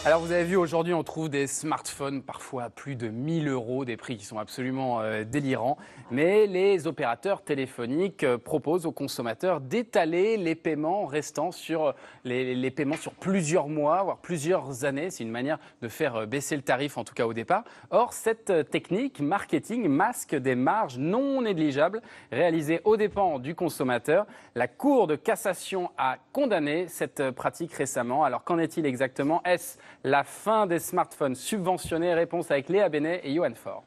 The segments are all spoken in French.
Alors vous avez vu, aujourd'hui on trouve des smartphones parfois à plus de 1000 €, des prix qui sont absolument délirants. Mais les opérateurs téléphoniques proposent aux consommateurs d'étaler les paiements restants sur les paiements sur plusieurs mois, voire plusieurs années. C'est une manière de faire baisser le tarif, en tout cas au départ. Or, cette technique marketing masque des marges non négligeables réalisées aux dépens du consommateur. La Cour de cassation a condamné cette pratique récemment. Alors qu'en est-il exactement? Est-ce la fin des smartphones subventionnés? Réponse avec Léa Benet et Johan Faure.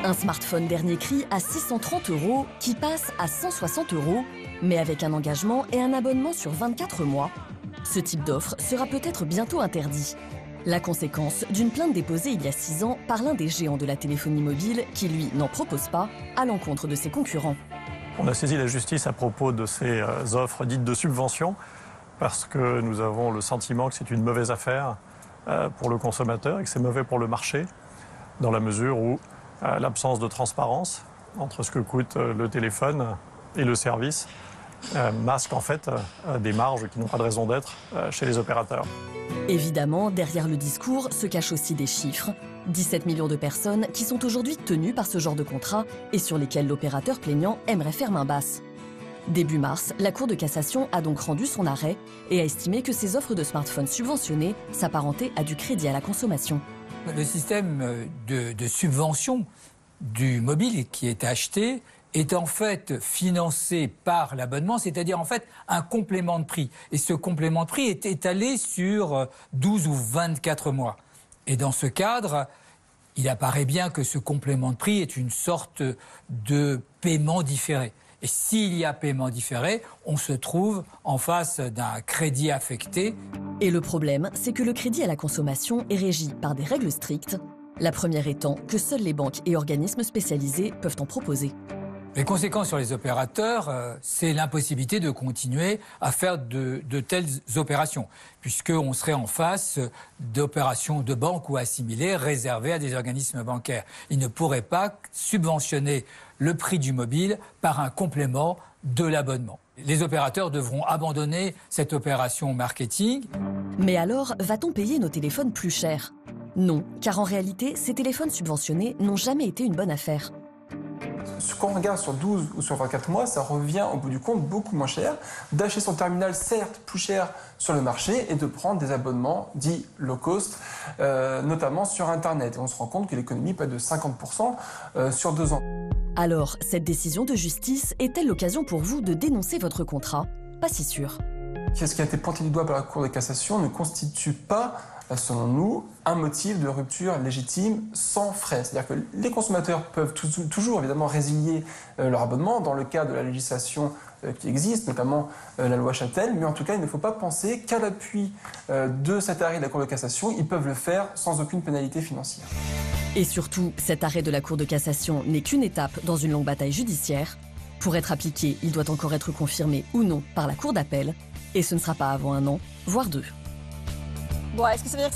Un smartphone dernier cri à 630 € qui passe à 160 €, mais avec un engagement et un abonnement sur 24 mois. Ce type d'offre sera peut-être bientôt interdit. La conséquence d'une plainte déposée il y a 6 ans par l'un des géants de la téléphonie mobile qui, lui, n'en propose pas à l'encontre de ses concurrents. On a saisi la justice à propos de ces offres dites de subvention parce que nous avons le sentiment que c'est une mauvaise affaire pour le consommateur et que c'est mauvais pour le marché dans la mesure où l'absence de transparence entre ce que coûte le téléphone et le service masque en fait des marges qui n'ont pas de raison d'être chez les opérateurs. Évidemment, derrière le discours se cachent aussi des chiffres. 17 millions de personnes qui sont aujourd'hui tenues par ce genre de contrat et sur lesquelles l'opérateur plaignant aimerait faire main basse. Début mars, la Cour de cassation a donc rendu son arrêt et a estimé que ces offres de smartphones subventionnés s'apparentaient à du crédit à la consommation. Le système de subvention du mobile qui est acheté est en fait financé par l'abonnement, c'est-à-dire en fait un complément de prix. Et ce complément de prix est étalé sur 12 ou 24 mois. Et dans ce cadre, il apparaît bien que ce complément de prix est une sorte de paiement différé. Et s'il y a paiement différé, on se trouve en face d'un crédit affecté. Et le problème, c'est que le crédit à la consommation est régi par des règles strictes. La première étant que seuls les banques et organismes spécialisés peuvent en proposer. Les conséquences sur les opérateurs, c'est l'impossibilité de continuer à faire de telles opérations, puisqu'on serait en face d'opérations de banque ou assimilées réservées à des organismes bancaires. Ils ne pourraient pas subventionner le prix du mobile par un complément de l'abonnement. Les opérateurs devront abandonner cette opération marketing. Mais alors, va-t-on payer nos téléphones plus cher? Non, car en réalité, ces téléphones subventionnés n'ont jamais été une bonne affaire. Quand on regarde sur 12 ou sur 24 mois, ça revient au bout du compte beaucoup moins cher d'acheter son terminal, certes plus cher sur le marché, et de prendre des abonnements dits low cost, notamment sur Internet. Et on se rend compte que l'économie peut être de 50% sur 2 ans. Alors, cette décision de justice est-elle l'occasion pour vous de dénoncer votre contrat? Pas si sûr. Ce qui a été pointé du doigt par la Cour de cassation ne constitue pas, selon nous, un motif de rupture légitime sans frais. C'est-à-dire que les consommateurs peuvent toujours évidemment résilier leur abonnement dans le cadre de la législation qui existe, notamment la loi Châtel, mais en tout cas, il ne faut pas penser qu'à l'appui de cet arrêt de la Cour de cassation, ils peuvent le faire sans aucune pénalité financière. Et surtout, cet arrêt de la Cour de cassation n'est qu'une étape dans une longue bataille judiciaire. Pour être appliqué, il doit encore être confirmé ou non par la Cour d'appel. Et ce ne sera pas avant 1 an, voire 2. Bon, est-ce que ça veut dire que